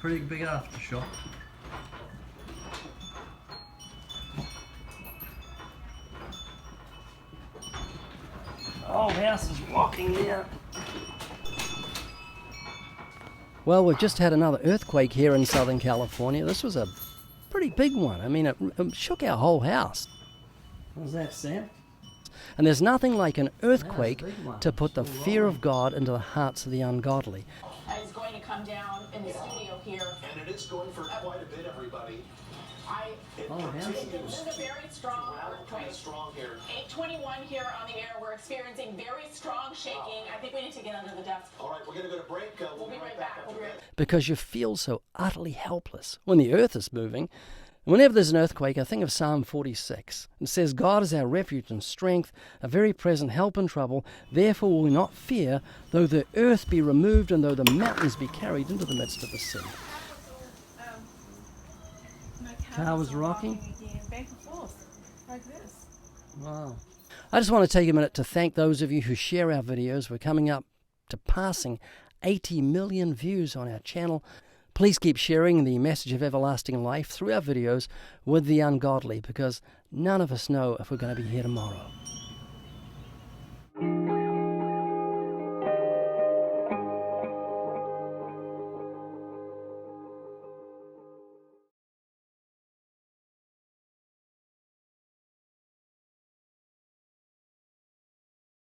pretty big aftershock. Oh, house is rocking now. Well, we've just had another earthquake here in Southern California. This was a pretty big one. I mean, it shook our whole house. What was that, Sam? And there's nothing like an earthquake to put the fear of God into the hearts of the ungodly. It's going to come down in the studio here. And it is going for quite a bit, everybody. This is a very strong earthquake. Strong here. 8:21 here on the air. We're experiencing very strong shaking. I think we need to get under the desk. All right, we're going to go to break. We'll be right back. Because you feel so utterly helpless when the earth is moving. And whenever there's an earthquake, I think of Psalm 46. It says, God is our refuge and strength, a very present help in trouble. Therefore will we not fear, though the earth be removed and though the mountains be carried into the midst of the sea. Car was rocking? Back and forth, like this. Wow. I just want to take a minute to thank those of you who share our videos. We're coming up to passing 80 million views on our channel. Please keep sharing the message of everlasting life through our videos with the ungodly, because none of us know if we're going to be here tomorrow.